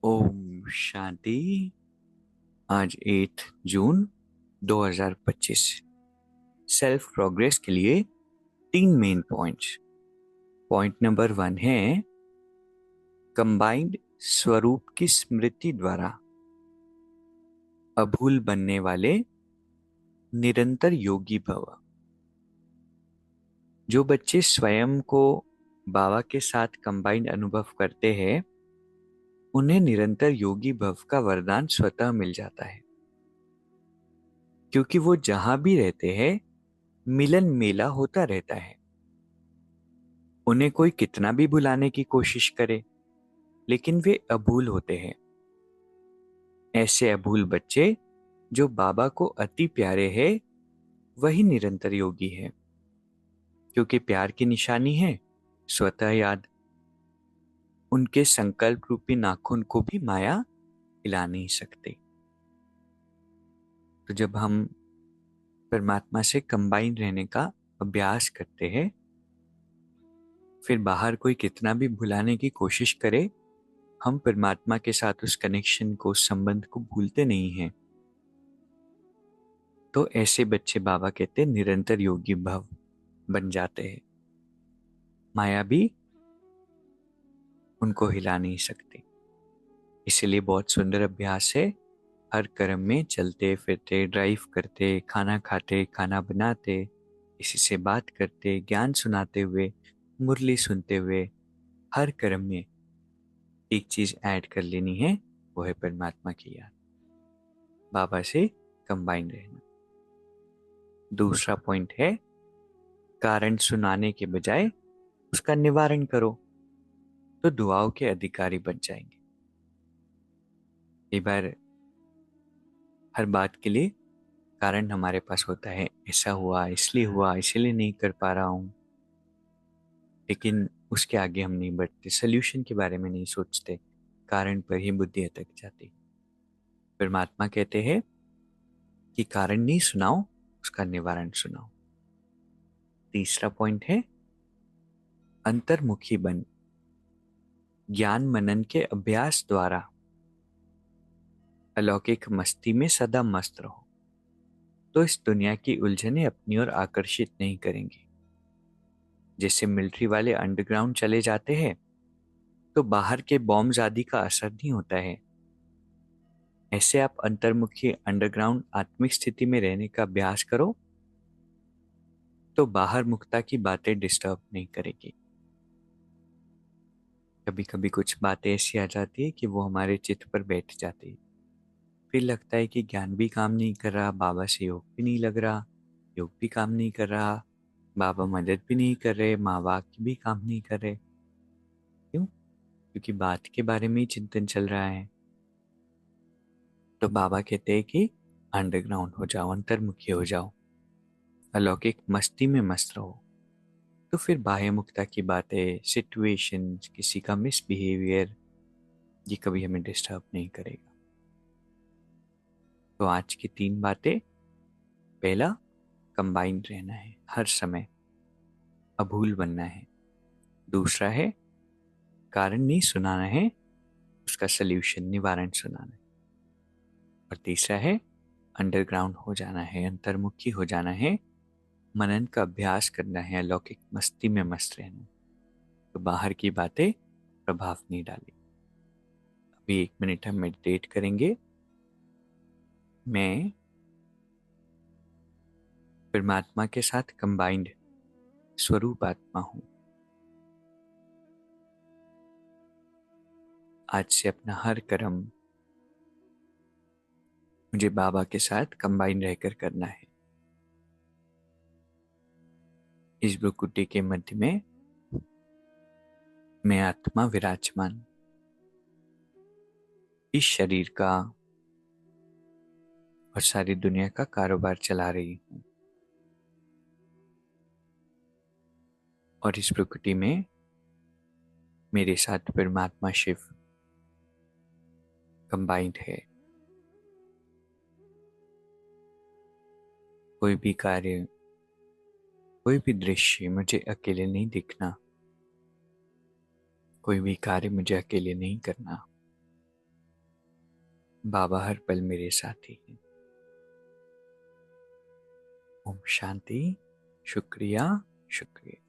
ओम शांति। आज 8 जून 2025। Self progress के लिए 3 मेन पॉइंट्स। पॉइंट नंबर 1 है कंबाइंड स्वरूप की स्मृति द्वारा अभूल बनने वाले निरंतर योगी भव। जो बच्चे स्वयं को बाबा के साथ कंबाइंड अनुभव करते हैं उन्हें निरंतर योगी भव का वरदान स्वतः मिल जाता है, क्योंकि वो जहां भी रहते हैं मिलन मेला होता रहता है। उन्हें कोई कितना भी भुलाने की कोशिश करे लेकिन वे अभूल होते हैं। ऐसे अभूल बच्चे जो बाबा को अति प्यारे हैं वही निरंतर योगी है, क्योंकि प्यार की निशानी है स्वतः याद। उनके संकल्प रूपी नाखून को भी माया हिला नहीं सकते। तो जब हम परमात्मा से कंबाइन रहने का अभ्यास करते हैं, फिर बाहर कोई कितना भी भुलाने की कोशिश करे, हम परमात्मा के साथ उस कनेक्शन को, उस संबंध को भूलते नहीं हैं। तो ऐसे बच्चे बाबा कहते हैं निरंतर योगी भव बन जाते हैं। माया भी उनको हिला नहीं सकती। इसीलिए बहुत सुंदर अभ्यास है। हर कर्म में चलते फिरते, ड्राइव करते, खाना खाते, खाना बनाते, किसी से बात करते, ज्ञान सुनाते हुए, मुरली सुनते हुए, हर कर्म में एक चीज ऐड कर लेनी है, वो है परमात्मा की याद, बाबा से कंबाइन रहना। दूसरा पॉइंट है कारण सुनाने के बजाय उसका निवारण करो, तो दुआओं के अधिकारी बन जाएंगे। कई बार हर बात के लिए कारण हमारे पास होता है, ऐसा हुआ इसलिए नहीं कर पा रहा हूं, लेकिन उसके आगे हम नहीं बढ़ते, सोल्यूशन के बारे में नहीं सोचते, कारण पर ही बुद्धि अटक जाती। परमात्मा कहते हैं कि कारण नहीं सुनाओ, उसका निवारण सुनाओ। तीसरा पॉइंट है अंतर्मुखी बन। ज्ञान मनन के अभ्यास द्वारा अलौकिक मस्ती में सदा मस्त रहो, तो इस दुनिया की उलझने अपनी ओर आकर्षित नहीं करेंगी। जैसे मिलिट्री वाले अंडरग्राउंड चले जाते हैं तो बाहर के बॉम्ब्स आदि का असर नहीं होता है, ऐसे आप अंतर्मुखी अंडरग्राउंड आत्मिक स्थिति में रहने का अभ्यास करो, तो बाहर मुक्ता की बातें डिस्टर्ब नहीं करेगी। कभी कभी कुछ बातें ऐसी आ जाती है कि वो हमारे चित्त पर बैठ जाती है। फिर लगता है कि ज्ञान भी काम नहीं कर रहा, बाबा से योग भी नहीं लग रहा, योग भी काम नहीं कर रहा, बाबा मदद भी नहीं कर रहे, माँ बाप भी काम नहीं कर रहे। क्यों? क्योंकि बात के बारे में ही चिंतन चल रहा है। तो बाबा कहते हैं कि अंडरग्राउंड हो जाओ, अंतर्मुखी हो जाओ, अलौकिक मस्ती में मस्त रहो, तो फिर बाह्य मुक्ता की बातें, सिचुएशन, किसी का मिसबिहेवियर, ये कभी हमें डिस्टर्ब नहीं करेगा। तो आज की 3 बातें। पहला, कंबाइंड रहना है, हर समय अभूल बनना है। दूसरा है कारण नहीं सुनाना है, उसका सल्यूशन, निवारण सुनाना है। और तीसरा है अंडरग्राउंड हो जाना है, अंतर्मुखी हो जाना है, मनन का अभ्यास करना है, अलौकिक मस्ती में मस्त रहना, तो बाहर की बातें प्रभाव नहीं डाली। अभी 1 मिनट हम मेडिटेट करेंगे। मैं परमात्मा के साथ कंबाइंड स्वरूप आत्मा हूं। आज से अपना हर कर्म मुझे बाबा के साथ कंबाइन रहकर करना है। इस भ्रुकुटी के मध्य में मैं आत्मा विराजमान इस शरीर का और सारी दुनिया का कारोबार चला रही हूं। और इस प्रकृति में मेरे साथ परमात्मा शिव कंबाइंड है। कोई भी कार्य, कोई भी दृश्य मुझे अकेले नहीं दिखना, कोई भी कार्य मुझे अकेले नहीं करना। बाबा हर पल मेरे साथी हैं। ओम शांति। शुक्रिया। शुक्रिया।